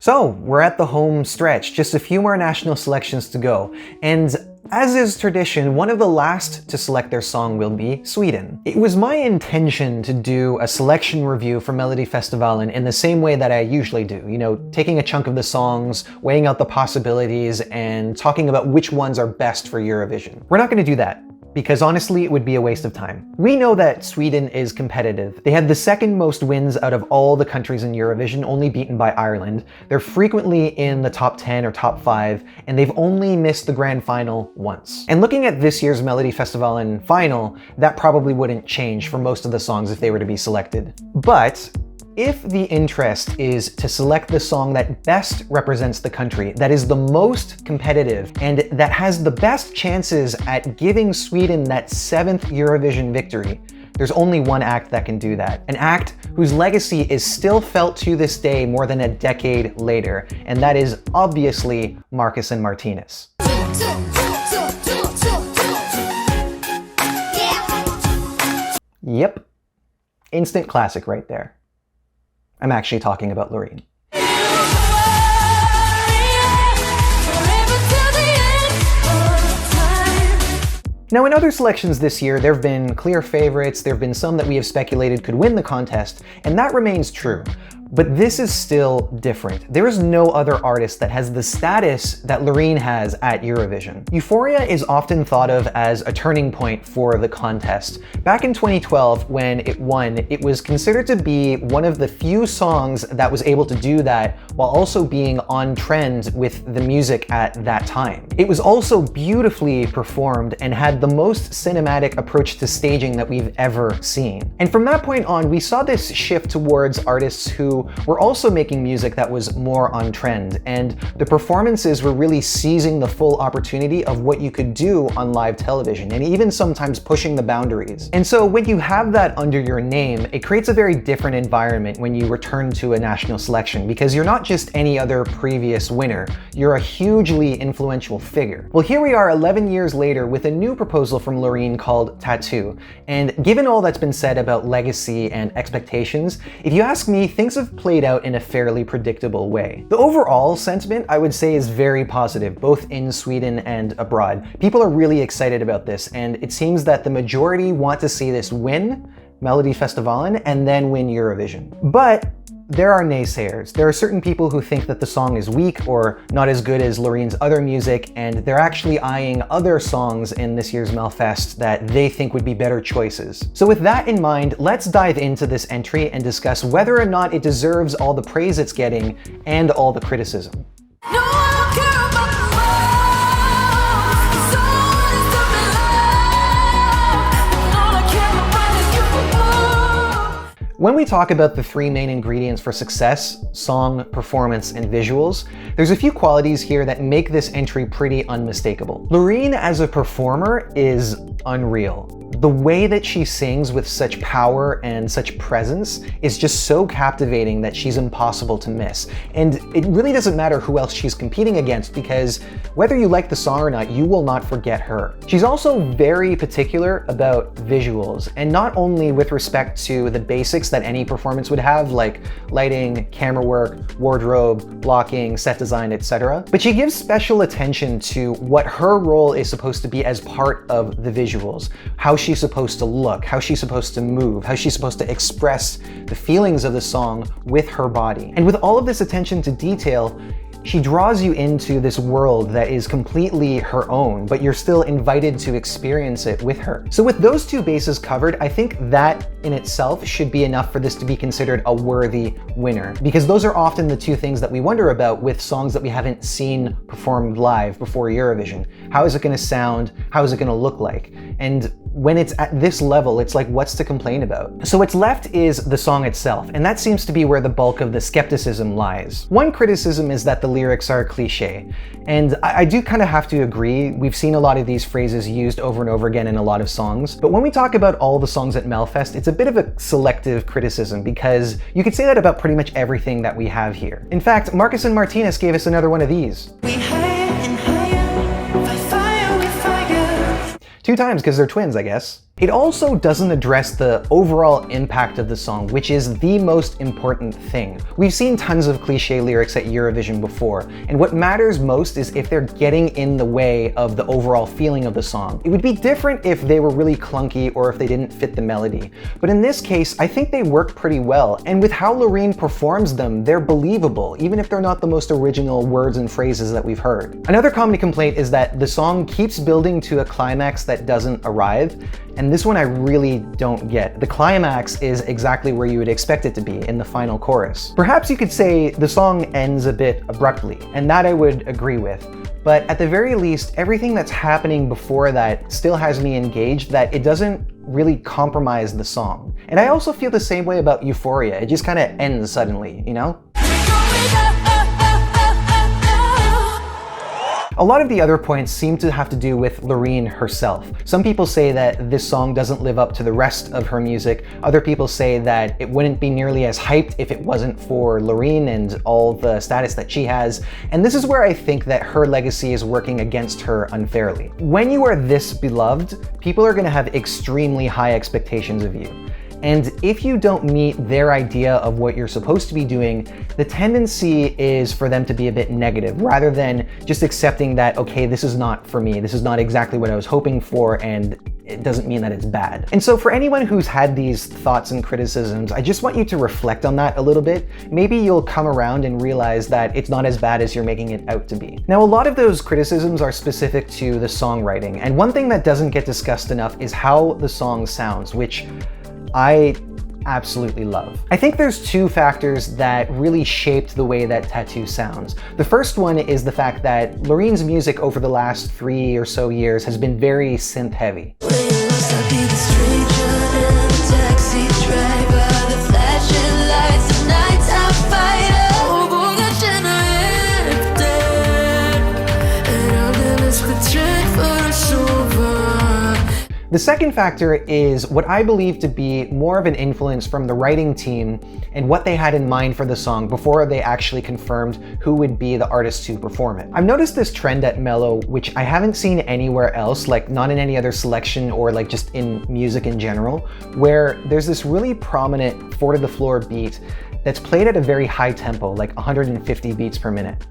So, we're at the home stretch, just a few more national selections to go, and as is tradition, one of the last to select their song will be Sweden. It was my intention to do a selection review for Melodifestivalen in the same way that I usually do, taking a chunk of the songs, weighing out the possibilities, and talking about which ones are best for Eurovision. We're not going to do that, because honestly, it would be a waste of time. We know that Sweden is competitive. They had the second most wins out of all the countries in Eurovision, only beaten by Ireland. They're frequently in the top 10 or top 5, and they've only missed the grand final once. And looking at this year's Melodifestivalen final, that probably wouldn't change for most of the songs if they were to be selected. But if the interest is to select the song that best represents the country, that is the most competitive, and that has the best chances at giving Sweden that 7th Eurovision victory, there's only one act that can do that. An act whose legacy is still felt to this day more than a decade later, and that is obviously Marcus and Martinus. Yep, instant classic right there. I'm actually talking about Loreen. Now, in other selections this year, there have been clear favorites, there have been some that we have speculated could win the contest, and that remains true. But this is still different. There is no other artist that has the status that Loreen has at Eurovision. Euphoria is often thought of as a turning point for the contest. Back in 2012, when it won, it was considered to be one of the few songs that was able to do that while also being on trend with the music at that time. It was also beautifully performed and had the most cinematic approach to staging that we've ever seen. And from that point on, we saw this shift towards artists who were also making music that was more on trend, and the performances were really seizing the full opportunity of what you could do on live television, and even sometimes pushing the boundaries. And so when you have that under your name, it creates a very different environment when you return to a national selection, because you're not just any other previous winner, you're a hugely influential figure. Well, here we are 11 years later with a new proposal from Loreen called Tattoo, and given all that's been said about legacy and expectations, if you ask me, things have played out in a fairly predictable way. The overall sentiment, I would say, is very positive, both in Sweden and abroad. People are really excited about this, and it seems that the majority want to see this win Melodifestivalen and then win Eurovision. But there are naysayers. There are certain people who think that the song is weak or not as good as Loreen's other music, and they're actually eyeing other songs in this year's Melfest that they think would be better choices. So with that in mind, let's dive into this entry and discuss whether or not it deserves all the praise it's getting and all the criticism. When we talk about the three main ingredients for success, song, performance, and visuals, there's a few qualities here that make this entry pretty unmistakable. Loreen as a performer is unreal. The way that she sings with such power and such presence is just so captivating that she's impossible to miss. And it really doesn't matter who else she's competing against, because whether you like the song or not, you will not forget her. She's also very particular about visuals, and not only with respect to the basics that any performance would have, like lighting, camera work, wardrobe, blocking, set design, etc., but she gives special attention to what her role is supposed to be as part of the visuals, how she's supposed to look, how she's supposed to move, how she's supposed to express the feelings of the song with her body. And with all of this attention to detail, she draws you into this world that is completely her own, but you're still invited to experience it with her. So with those two bases covered, I think that in itself should be enough for this to be considered a worthy winner, because those are often the two things that we wonder about with songs that we haven't seen performed live before Eurovision. How is it going to sound? How is it going to look like? And when it's at this level, it's like, what's to complain about? So what's left is the song itself, and that seems to be where the bulk of the skepticism lies. One criticism is that the lyrics are cliche, and I do kind of have to agree. We've seen a lot of these phrases used over and over again in a lot of songs, but when we talk about all the songs at Melfest, it's a bit of a selective criticism, because you could say that about pretty much everything that we have here. In fact, Marcus and Martinus gave us another one of these. Two times, because they're twins, I guess. It also doesn't address the overall impact of the song, which is the most important thing. We've seen tons of cliche lyrics at Eurovision before, and what matters most is if they're getting in the way of the overall feeling of the song. It would be different if they were really clunky or if they didn't fit the melody. But in this case, I think they work pretty well, and with how Loreen performs them, they're believable, even if they're not the most original words and phrases that we've heard. Another common complaint is that the song keeps building to a climax that doesn't arrive, and this one I really don't get. The climax is exactly where you would expect it to be, in the final chorus. Perhaps you could say the song ends a bit abruptly, and that I would agree with. But at the very least, everything that's happening before that still has me engaged, that it doesn't really compromise the song. And I also feel the same way about Euphoria. It just kind of ends suddenly, you know? A lot of the other points seem to have to do with Loreen herself. Some people say that this song doesn't live up to the rest of her music. Other people say that it wouldn't be nearly as hyped if it wasn't for Loreen and all the status that she has. And this is where I think that her legacy is working against her unfairly. When you are this beloved, people are going to have extremely high expectations of you. And if you don't meet their idea of what you're supposed to be doing, the tendency is for them to be a bit negative, rather than just accepting that, okay, this is not for me, this is not exactly what I was hoping for, and it doesn't mean that it's bad. And so for anyone who's had these thoughts and criticisms, I just want you to reflect on that a little bit. Maybe you'll come around and realize that it's not as bad as you're making it out to be. Now, a lot of those criticisms are specific to the songwriting, and one thing that doesn't get discussed enough is how the song sounds, which I absolutely love. I think there's two factors that really shaped the way that Tattoo sounds. The first one is the fact that Loreen's music over the last 3 or so years has been very synth heavy. The second factor is what I believe to be more of an influence from the writing team and what they had in mind for the song before they actually confirmed who would be the artist to perform it. I've noticed this trend at Mello, which I haven't seen anywhere else, like not in any other selection or like just in music in general, where there's this really prominent 4 to the floor beat that's played at a very high tempo, like 150 beats per minute.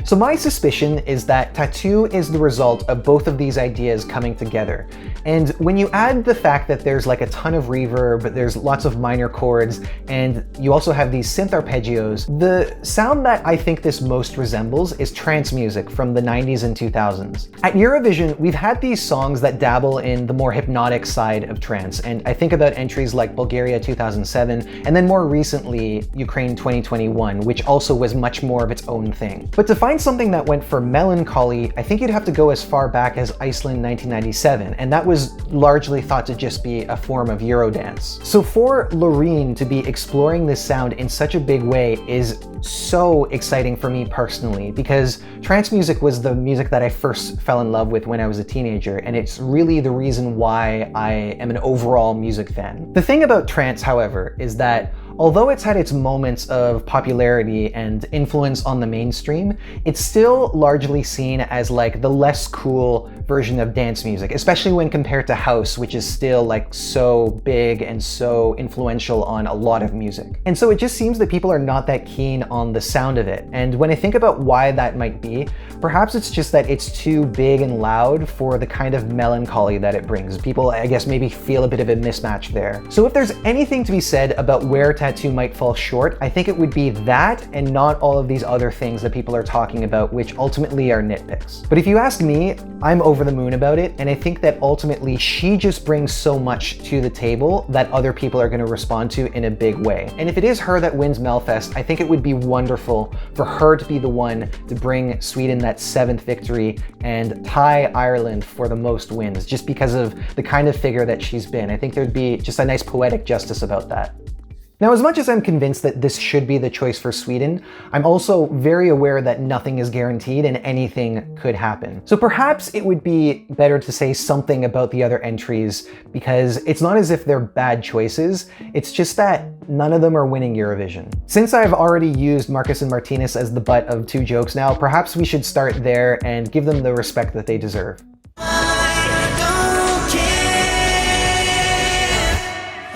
So my suspicion is that Tattoo is the result of both of these ideas coming together. And when you add the fact that there's like a ton of reverb, but there's lots of minor chords, and you also have these synth arpeggios, the sound that I think this most resembles is trance music from the 90s and 2000s. At Eurovision, we've had these songs that dabble in the more hypnotic side of trance, and I think about entries like Bulgaria 2007, and then more recently, Ukraine 2021, which also was much more of its own thing. But to find something that went for melancholy, I think you'd have to go as far back as Iceland 1997, and that was largely thought to just be a form of Eurodance. So for Loreen to be exploring this sound in such a big way is so exciting for me personally, because trance music was the music that I first fell in love with when I was a teenager, and it's really the reason why I am an overall music fan. The thing about trance, however, is that although it's had its moments of popularity and influence on the mainstream, it's still largely seen as like the less cool version of dance music, especially when compared to house, which is still like so big and so influential on a lot of music. And so it just seems that people are not that keen on the sound of it. And when I think about why that might be, perhaps it's just that it's too big and loud for the kind of melancholy that it brings. People, I guess, maybe feel a bit of a mismatch there. So if there's anything to be said about where Tattoo might fall short, I think it would be that and not all of these other things that people are talking about, which ultimately are nitpicks. But if you ask me, I'm over the moon about it, and I think that ultimately she just brings so much to the table that other people are going to respond to in a big way. And if it is her that wins Melfest, I think it would be wonderful for her to be the one to bring Sweden that 7th victory and tie Ireland for the most wins, just because of the kind of figure that she's been. I think there'd be just a nice poetic justice about that. Now, as much as I'm convinced that this should be the choice for Sweden, I'm also very aware that nothing is guaranteed and anything could happen. So perhaps it would be better to say something about the other entries, because it's not as if they're bad choices, it's just that none of them are winning Eurovision. Since I've already used Marcus and Martinus as the butt of two jokes now, perhaps we should start there and give them the respect that they deserve. I don't care.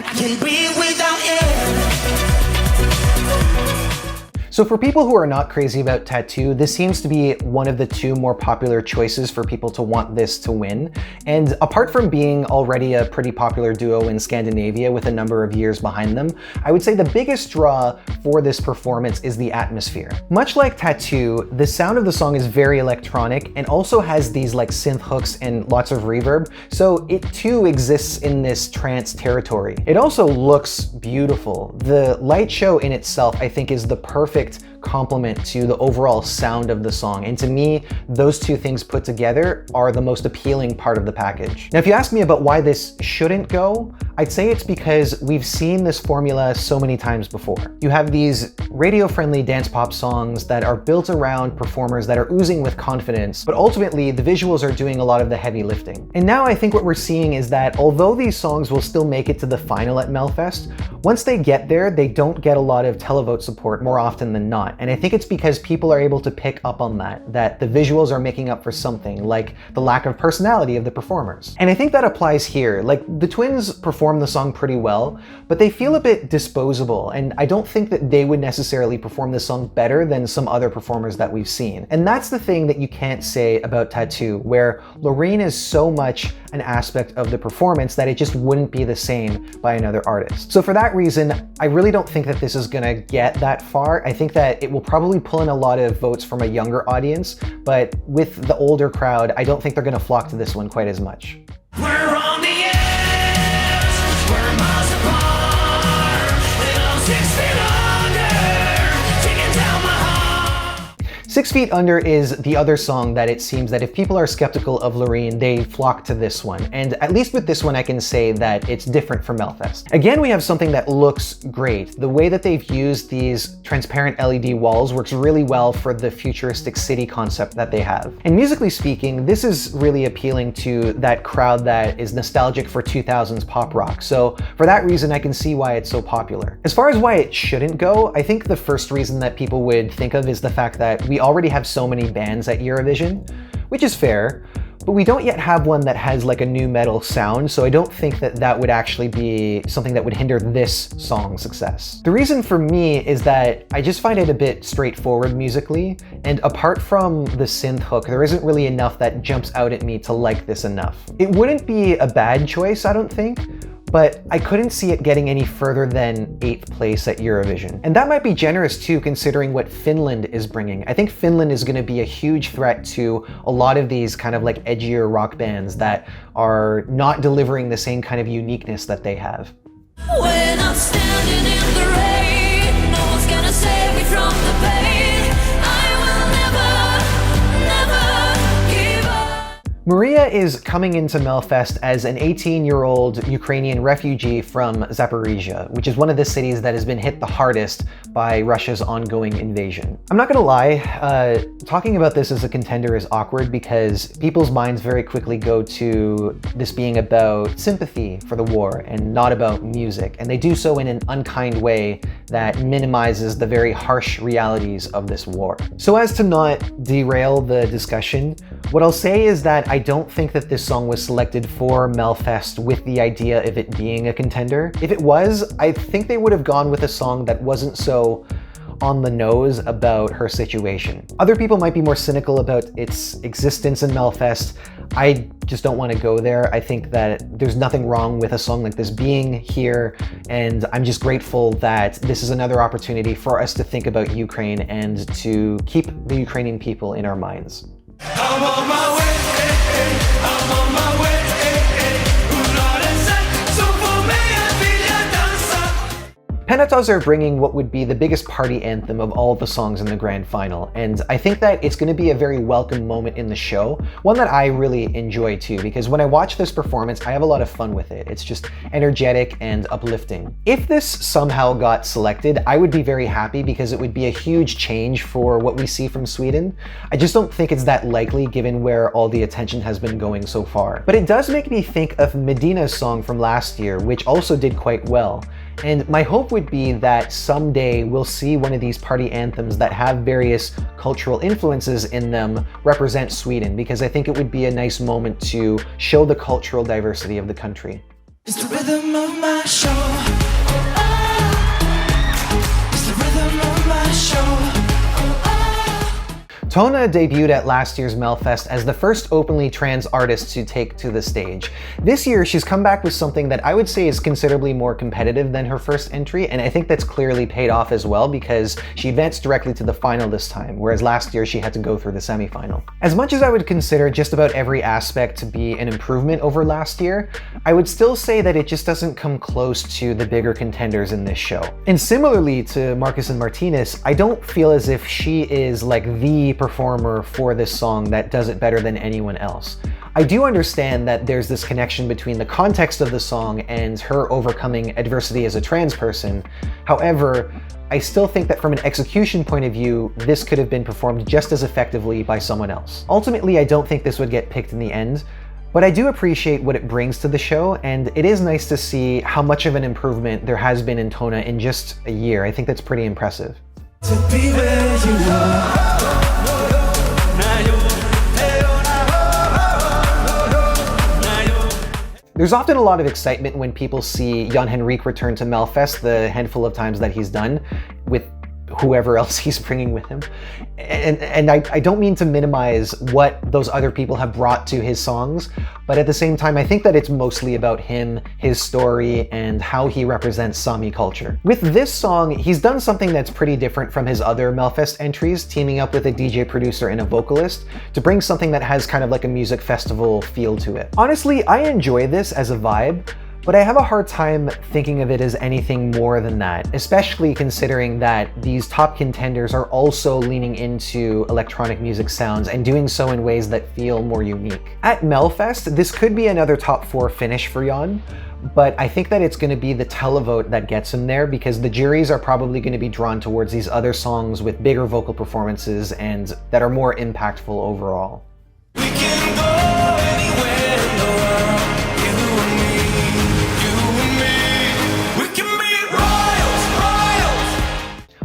I can breathe without air. So for people who are not crazy about Tattoo, this seems to be one of the two more popular choices for people to want this to win. And apart from being already a pretty popular duo in Scandinavia with a number of years behind them, I would say the biggest draw for this performance is the atmosphere. Much like Tattoo, the sound of the song is very electronic and also has these like synth hooks and lots of reverb, so it too exists in this trance territory. It also looks beautiful. The light show in itself, I think, is the perfect complement to the overall sound of the song. And to me, those two things put together are the most appealing part of the package. Now, if you ask me about why this shouldn't go, I'd say it's because we've seen this formula so many times before. You have these radio-friendly dance pop songs that are built around performers that are oozing with confidence, but ultimately the visuals are doing a lot of the heavy lifting. And now I think what we're seeing is that although these songs will still make it to the final at Melfest, once they get there, they don't get a lot of televote support more often than not. And I think it's because people are able to pick up on that the visuals are making up for something, like the lack of personality of the performers. And I think that applies here. Like, the twins perform the song pretty well, but they feel a bit disposable, and I don't think that they would necessarily perform the song better than some other performers that we've seen. And that's the thing that you can't say about Tattoo, where Loreen is so much an aspect of the performance that it just wouldn't be the same by another artist. So for that reason, I really don't think that this is gonna get that far. I think that it will probably pull in a lot of votes from a younger audience, but with the older crowd, I don't think they're gonna flock to this one quite as much. We're on the edge, we're miles apart, and I'm 6 feet under, taking down my heart. 6 Feet Under is the other song that it seems that if people are skeptical of Loreen, they flock to this one. And at least with this one, I can say that it's different from Melfest. Again, we have something that looks great. The way that they've used these transparent LED walls works really well for the futuristic city concept that they have. And musically speaking, this is really appealing to that crowd that is nostalgic for 2000s pop rock. So for that reason, I can see why it's so popular. As far as why it shouldn't go, I think the first reason that people would think of is the fact that we already have so many bands at Eurovision, which is fair, but we don't yet have one that has like a nu metal sound, so I don't think that that would actually be something that would hinder this song's success. The reason for me is that I just find it a bit straightforward musically, and apart from the synth hook, there isn't really enough that jumps out at me to like this enough. It wouldn't be a bad choice, I don't think, but I couldn't see it getting any further than 8th place at Eurovision. And that might be generous too, considering what Finland is bringing. I think Finland is gonna be a huge threat to a lot of these kind of like edgier rock bands that are not delivering the same kind of uniqueness that they have. When I'm standing in the rain, no one's gonna save me from the pain. I will never, never give up. Maria is coming into Melfest as an 18-year-old Ukrainian refugee from Zaporizhia, which is one of the cities that has been hit the hardest by Russia's ongoing invasion. I'm not gonna lie, talking about this as a contender is awkward because people's minds very quickly go to this being about sympathy for the war and not about music, and they do so in an unkind way that minimizes the very harsh realities of this war. So as to not derail the discussion, what I'll say is that I don't think that this song was selected for Melfest with the idea of it being a contender. If it was, I think they would have gone with a song that wasn't so on the nose about her situation. Other people might be more cynical about its existence in Melfest. I just don't want to go there. I think that there's nothing wrong with a song like this being here, and I'm just grateful that this is another opportunity for us to think about Ukraine and to keep the Ukrainian people in our minds. I'm on my way, I'm on my way. Penataz are bringing what would be the biggest party anthem of all the songs in the grand final, and I think that it's going to be a very welcome moment in the show, one that I really enjoy too, because when I watch this performance, I have a lot of fun with it. It's just energetic and uplifting. If this somehow got selected, I would be very happy because it would be a huge change for what we see from Sweden. I just don't think it's that likely given where all the attention has been going so far. But it does make me think of Medina's song from last year, which also did quite well. And my hope would be that someday we'll see one of these party anthems that have various cultural influences in them represent Sweden, because I think it would be a nice moment to show the cultural diversity of the country. It's the rhythm of my show. It's the rhythm of my show. Tona debuted at last year's Melfest as the first openly trans artist to take to the stage. This year, she's come back with something that I would say is considerably more competitive than her first entry, and I think that's clearly paid off as well because she advanced directly to the final this time, whereas last year she had to go through the semifinal. As much as I would consider just about every aspect to be an improvement over last year, I would still say that it just doesn't come close to the bigger contenders in this show. And similarly to Marcus and Martinez, I don't feel as if she is like the performer for this song that does it better than anyone else. I do understand that there's this connection between the context of the song and her overcoming adversity as a trans person. However, I still think that from an execution point of view, this could have been performed just as effectively by someone else. Ultimately, I don't think this would get picked in the end, but I do appreciate what it brings to the show, and it is nice to see how much of an improvement there has been in Tona in just a year. I think that's pretty impressive. To be where you are. There's often a lot of excitement when people see Jan-Henrik return to Melfest the handful of times that he's done with whoever else he's bringing with him. And I don't mean to minimize what those other people have brought to his songs, but at the same time, I think that it's mostly about him, his story, and how he represents Sami culture. With this song, he's done something that's pretty different from his other Melfest entries, teaming up with a DJ producer and a vocalist to bring something that has kind of like a music festival feel to it. Honestly, I enjoy this as a vibe, but I have a hard time thinking of it as anything more than that, especially considering that these top contenders are also leaning into electronic music sounds and doing so in ways that feel more unique. At Melfest, this could be another top 4 finish for Jan, but I think that it's going to be the televote that gets him there because the juries are probably going to be drawn towards these other songs with bigger vocal performances and that are more impactful overall. We can go anywhere in the world. You and me, you and me. We can be royals.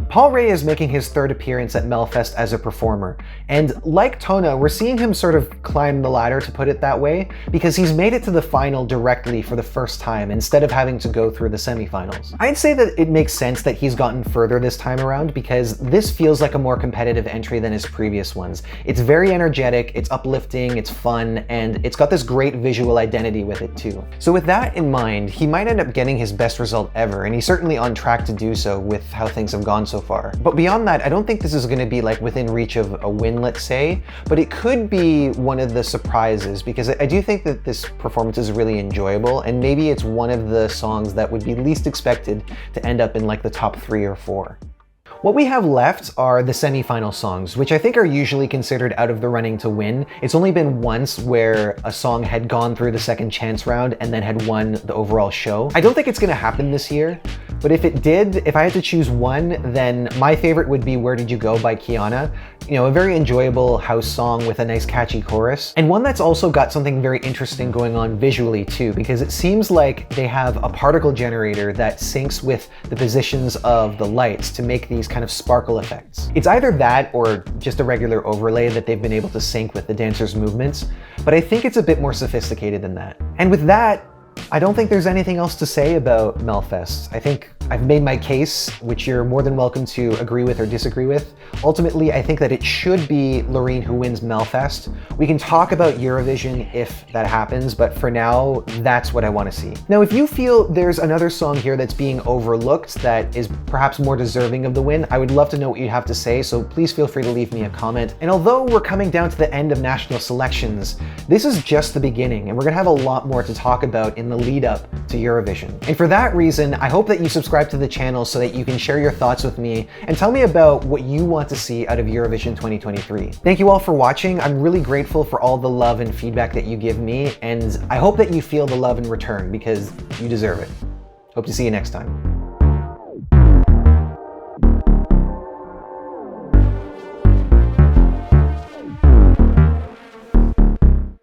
Paul Ray is making his 3rd appearance at Melfest as a performer, and like Tona, we're seeing him sort of climb the ladder, to put it that way, because he's made it to the final directly for the first time instead of having to go through the semifinals. I'd say that it makes sense that he's gotten further this time around because this feels like a more competitive entry than his previous ones. It's very energetic, it's uplifting, it's fun, and it's got this great visual identity with it too. So with that in mind, he might end up getting his best result ever, and he's certainly on track to do so with how things have gone so far. But beyond that, I don't think this is going to be like within reach of a win, let's say, but it could be one of the surprises because I do think that this performance is really enjoyable, and maybe it's one of the songs that would be least expected to end up in like the top 3 or 4. What we have left are the semi-final songs, which I think are usually considered out of the running to win. It's only been once where a song had gone through the second chance round and then had won the overall show. I don't think it's going to happen this year, but if it did, if I had to choose one, then my favorite would be Where Did You Go by Kiana. You know, a very enjoyable house song with a nice catchy chorus, and one that's also got something very interesting going on visually too, because it seems like they have a particle generator that syncs with the positions of the lights to make these kind of sparkle effects. It's either that or just a regular overlay that they've been able to sync with the dancers' movements, but I think it's a bit more sophisticated than that. And with that, I don't think there's anything else to say about Melfest. I think I've made my case, which you're more than welcome to agree with or disagree with. Ultimately, I think that it should be Loreen who wins Melfest. We can talk about Eurovision if that happens, but for now, that's what I want to see. Now, if you feel there's another song here that's being overlooked that is perhaps more deserving of the win, I would love to know what you have to say, so please feel free to leave me a comment. And although we're coming down to the end of national selections, this is just the beginning, and we're gonna have a lot more to talk about in the lead up to Eurovision. And for that reason, I hope that you subscribe subscribe to the channel so that you can share your thoughts with me and tell me about what you want to see out of Eurovision 2023. Thank you all for watching. I'm really grateful for all the love and feedback that you give me, and I hope that you feel the love in return because you deserve it. Hope to see you next time.